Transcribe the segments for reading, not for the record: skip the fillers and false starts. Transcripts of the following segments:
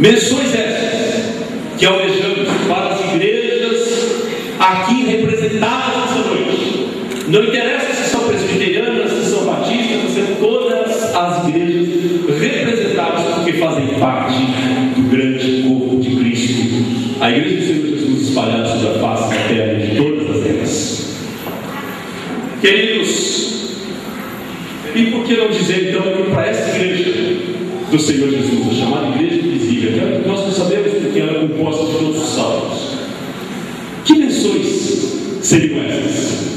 Menções essas que almejamos para as igrejas aqui representadas essa noite. Não interessa se são presbiterianas, se são batistas, se são todas as igrejas representadas porque fazem parte do grande corpo de Cristo, a igreja do Senhor Jesus espalhada sobre a face da terra de todas as eras. Queridos, e por que não dizer então que para essa igreja do Senhor Jesus, a chamada igreja invisível, que nós não sabemos porque ela é composta de todos os salmos, que menções seriam essas?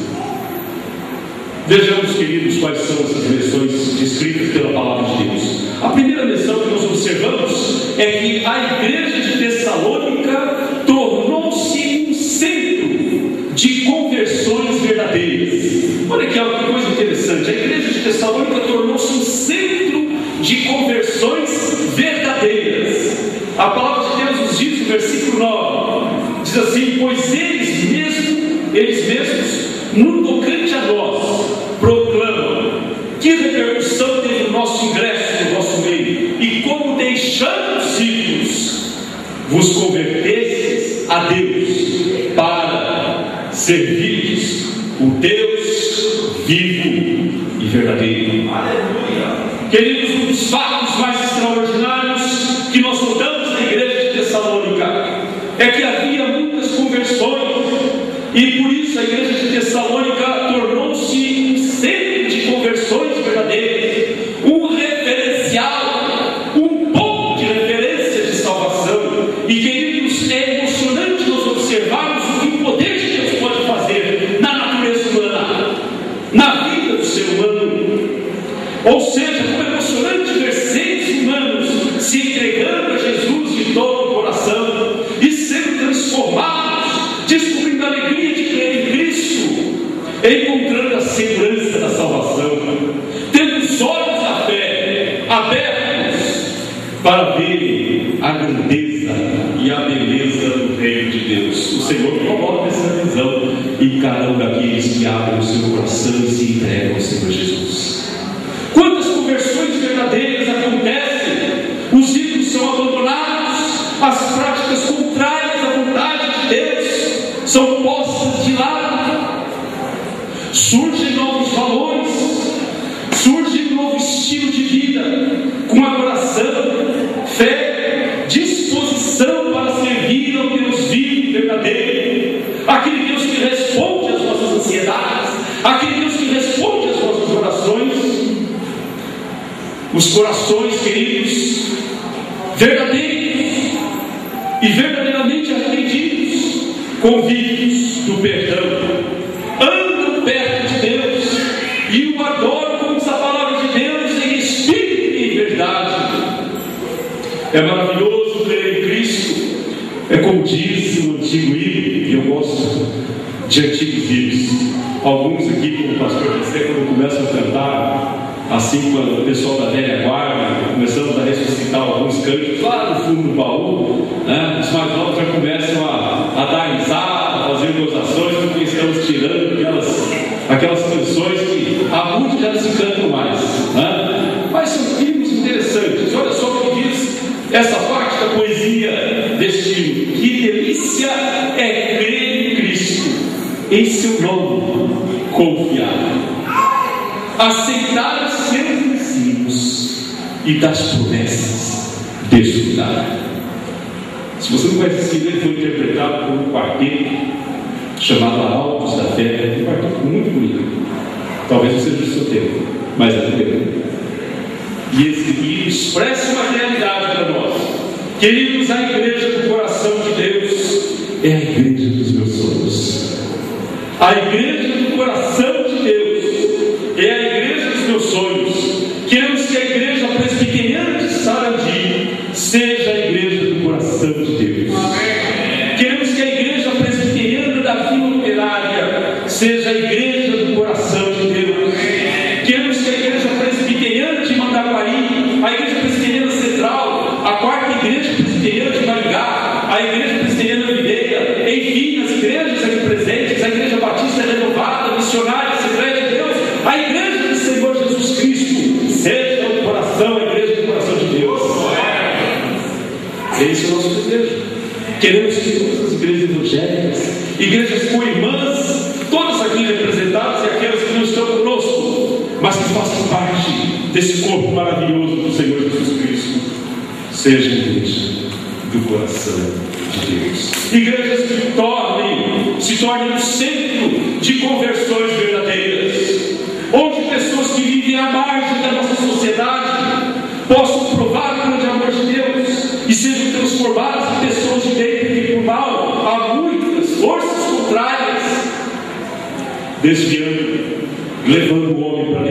Vejamos, queridos, quais são essas menções descritas pela palavra de Deus. A primeira menção que nós observamos é que a igreja de Tessalônica tornou-se um centro de conversões verdadeiras. Olha que coisa interessante, a igreja de Tessalônica tornou-se um centro de conversões verdadeiras. A palavra de Deus nos diz no versículo 9, diz assim: pois eles mesmos, no tocante a nós, proclamam que repercussão teve o nosso ingresso no vosso meio, e como deixando os ídolos, vos convertestes a Deus, para servirdes o Deus vivo e verdadeiro. Aleluia! Queridos, um dos fatos mais extraordinários que nós notamos na igreja de Tessalônica é que havia muitas conversões, e por isso a igreja de Tessalônica tornou-se um centro de conversões verdadeiras, um referencial, um ponto de referência de salvação. E queridos, é emocionante nós observarmos o que o poder de Deus pode fazer na natureza humana, na vida do ser humano. Ou seja, como é emocionante ver seres humanos se entregando a Jesus de todo o coração e sendo transformados, descobrindo a alegria de crer em Cristo, encontrando a segurança da salvação, tendo os olhos da fé abertos para ver a grandeza e a beleza do reino de Deus. O Senhor coloca essa visão em cada um daqueles que abrem o seu coração e se entregam ao Senhor Jesus. Quantas conversões verdadeiras acontecem? Os ídolos são abandonados, as práticas contrárias à vontade de Deus são postas de lado, surgem novos valores, surge um novo estilo de vida, com adoração, fé, disposição para servir ao Deus vivo e verdadeiro, aquele Deus que responde às nossas ansiedades, aquele Deus que responde às nossas orações. Os corações, queridos, verdadeiros e verdadeiramente arrependidos, convictos do perdão, andam perto de Deus e o adoram, como diz a palavra de Deus, em espírito e em verdade. É maravilhoso crer em Cristo. É como diz o antigo hino, e eu gosto de antigos hinos. Alguns aqui, como o pastor disse, quando começam a cantar, assim, quando o pessoal da velha guarda, começamos a ressuscitar alguns cantos lá no fundo do baú, né? Os mais novos já começam a dar risada, a fazer gozações, porque estamos tirando aquelas canções que há muito já não se cantam mais, né? Mas são hinos interessantes. Olha só o que diz essa parte da poesia deste hino: que delícia é crer em Cristo, em seu nome confiar, aceitar os seus ensinos e das promessas desfrutar. Se você não conhece esse livro, ele foi interpretado por um quarteto chamado Arautos da Fé, um quarteto muito bonito. Talvez não seja do seu tempo, mas é do meu. E esse livro expressa uma realidade para nós. Queridos, a igreja do coração de Deus é a igreja dos meus sonhos. A igreja do coração de Deus é a igreja dos meus sonhos. Queremos que a igreja presbiteriana de Sarandi seja a igreja do coração de Deus. Amém. Queremos que a igreja presbiteriana da Vila Operária seja a igreja do coração de Deus. Amém. Queremos que a igreja presbiteriana de Mandaguari, a igreja presbiteriana central, a quarta igreja presbiteriana de Maringá, a igreja presbiteriana Videira, enfim, as igrejas aqui presentes, a igreja batista renovada, missionária Esse é o nosso desejo. Queremos que todas as igrejas evangélicas, igrejas com irmãs, todas aqui representadas e aquelas que não estão conosco, mas que façam parte desse corpo maravilhoso do Senhor Jesus Cristo, seja igreja do coração de Deus. Igrejas que se tornem um centro de conversões verdadeiras, onde pessoas que vivem à margem da nossa sociedade possam provar o grande amor de Deus e sejam transformadas em pessoas de bem e por mal. Há muitas forças contrárias desviando, levando o homem para a